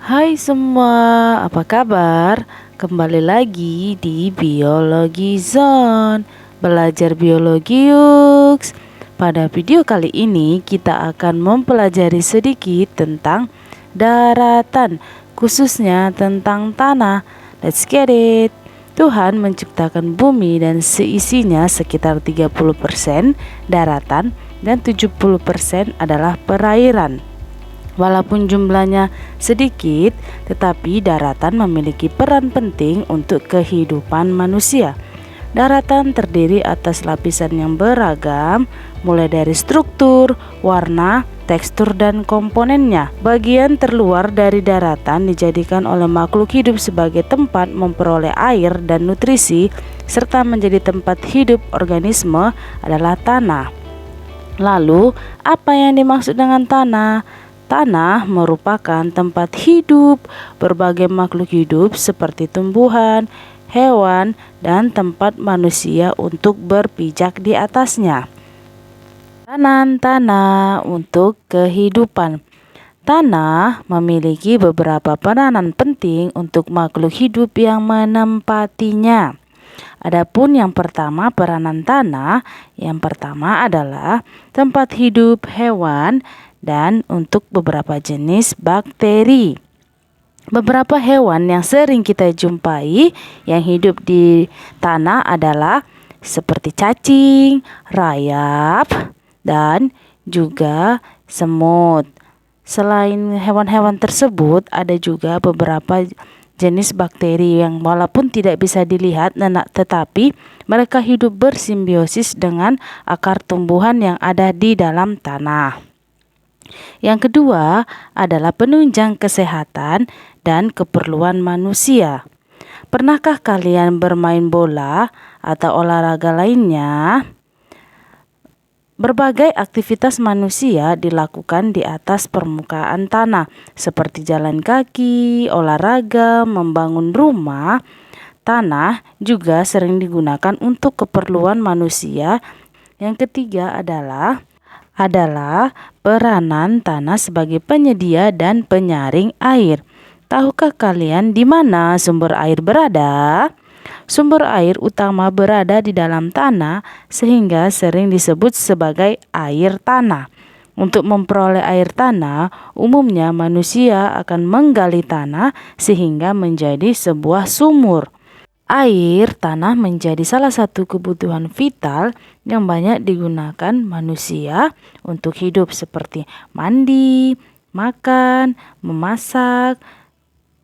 Hai semua, apa kabar? Kembali lagi di Biologi Zone. Belajar biologi yuk. Pada video kali ini kita akan mempelajari sedikit tentang daratan, khususnya tentang tanah. Let's get it. Tuhan menciptakan bumi dan seisinya sekitar 30% daratan dan 70% adalah perairan. Walaupun jumlahnya sedikit, tetapi daratan memiliki peran penting untuk kehidupan manusia. Daratan terdiri atas lapisan yang beragam, mulai dari struktur, warna, tekstur, dan komponennya. Bagian terluar dari daratan dijadikan oleh makhluk hidup sebagai tempat memperoleh air dan nutrisi, serta menjadi tempat hidup organisme adalah tanah. Lalu, apa yang dimaksud dengan tanah? Tanah merupakan tempat hidup berbagai makhluk hidup seperti tumbuhan, hewan, dan tempat manusia untuk berpijak di atasnya. Tanah untuk kehidupan. Tanah memiliki beberapa peranan penting untuk makhluk hidup yang menempatinya. Adapun yang pertama, peranan tanah yang pertama adalah tempat hidup hewan dan untuk beberapa jenis bakteri. Beberapa hewan yang sering kita jumpai yang hidup di tanah adalah seperti cacing, rayap, dan juga semut. Selain hewan-hewan tersebut, ada juga beberapa jenis bakteri yang walaupun tidak bisa dilihat, tetapi mereka hidup bersimbiosis dengan akar tumbuhan yang ada di dalam tanah. Yang kedua adalah penunjang kesehatan dan keperluan manusia. Pernahkah kalian bermain bola atau olahraga lainnya? Berbagai aktivitas manusia dilakukan di atas permukaan tanah, seperti jalan kaki, olahraga, membangun rumah. Tanah juga sering digunakan untuk keperluan manusia. Yang ketiga adalah peranan tanah sebagai penyedia dan penyaring air. Tahukah kalian di mana sumber air berada? Sumber air utama berada di dalam tanah, sehingga sering disebut sebagai air tanah. Untuk memperoleh air tanah, umumnya manusia akan menggali tanah sehingga menjadi sebuah sumur. Air tanah menjadi salah satu kebutuhan vital yang banyak digunakan manusia untuk hidup, seperti mandi, makan, memasak,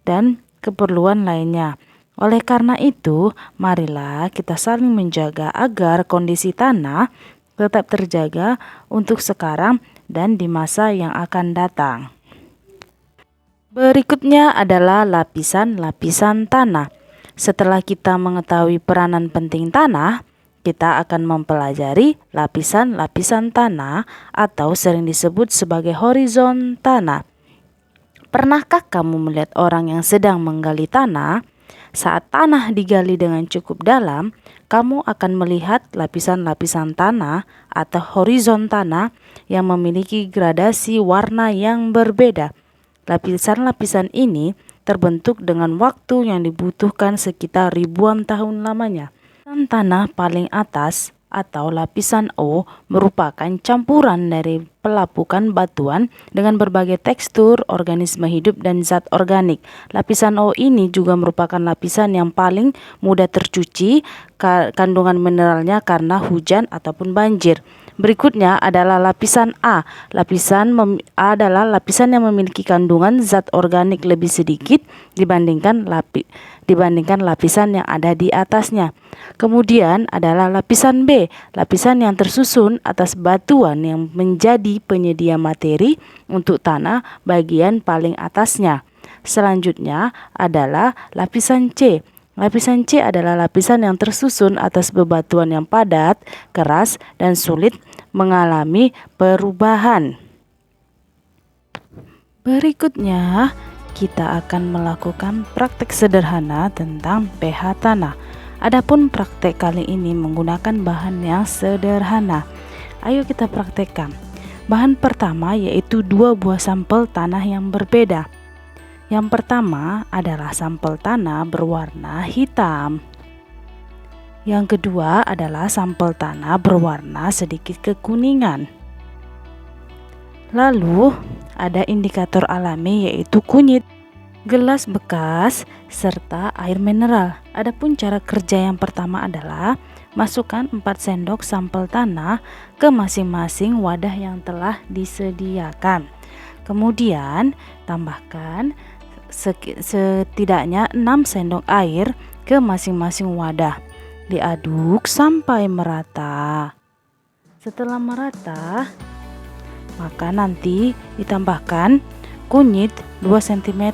dan keperluan lainnya. Oleh karena itu, marilah kita saling menjaga agar kondisi tanah tetap terjaga untuk sekarang dan di masa yang akan datang. Berikutnya adalah lapisan-lapisan tanah. Setelah kita mengetahui peranan penting tanah, kita akan mempelajari lapisan-lapisan tanah atau sering disebut sebagai horizon tanah. Pernahkah kamu melihat orang yang sedang menggali tanah? Saat tanah digali dengan cukup dalam, kamu akan melihat lapisan-lapisan tanah atau horizon tanah yang memiliki gradasi warna yang berbeda. Lapisan-lapisan ini terbentuk dengan waktu yang dibutuhkan sekitar ribuan tahun lamanya. Lapisan tanah paling atas atau lapisan O merupakan campuran dari pelapukan batuan dengan berbagai tekstur, organisme hidup, dan zat organik. Lapisan O ini juga merupakan lapisan yang paling mudah tercuci kandungan mineralnya karena hujan ataupun banjir. Berikutnya adalah lapisan A. Adalah lapisan yang memiliki kandungan zat organik lebih sedikit dibandingkan lapisan yang ada di atasnya. Kemudian adalah lapisan B, lapisan yang tersusun atas batuan yang menjadi penyedia materi untuk tanah bagian paling atasnya. Selanjutnya adalah lapisan C. Lapisan C adalah lapisan yang tersusun atas bebatuan yang padat, keras, dan sulit mengalami perubahan. Berikutnya, kita akan melakukan praktek sederhana tentang pH tanah. Adapun praktek kali ini menggunakan bahan yang sederhana. Ayo kita praktekkan. Bahan pertama yaitu 2 buah sampel tanah yang berbeda. Yang pertama adalah sampel tanah berwarna hitam. Yang kedua adalah sampel tanah berwarna sedikit kekuningan. Lalu ada indikator alami yaitu kunyit, gelas bekas, serta air mineral. Adapun cara kerja yang pertama adalah masukkan 4 sendok sampel tanah ke masing-masing wadah yang telah disediakan. Kemudian tambahkan setidaknya 6 sendok air ke masing-masing wadah. Diaduk sampai merata. Setelah merata, maka nanti ditambahkan kunyit 2 cm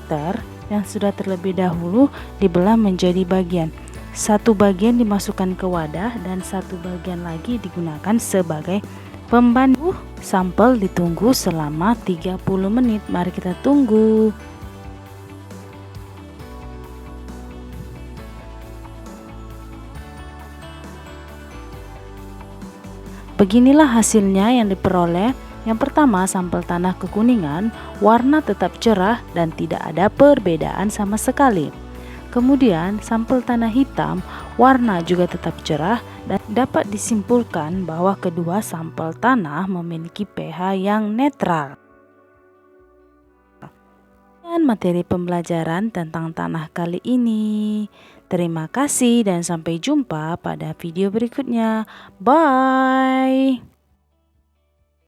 yang sudah terlebih dahulu dibelah menjadi bagian. Satu bagian dimasukkan ke wadah dan satu bagian lagi digunakan sebagai pembanding. Sampel ditunggu selama 30 menit. Mari kita tunggu. Beginilah hasilnya yang diperoleh. Yang pertama, sampel tanah kekuningan, warna tetap cerah dan tidak ada perbedaan sama sekali. Kemudian, sampel tanah hitam, warna juga tetap cerah dan dapat disimpulkan bahwa kedua sampel tanah memiliki pH yang netral. Dan materi pembelajaran tentang tanah kali ini. Terima kasih dan sampai jumpa pada video berikutnya. Bye.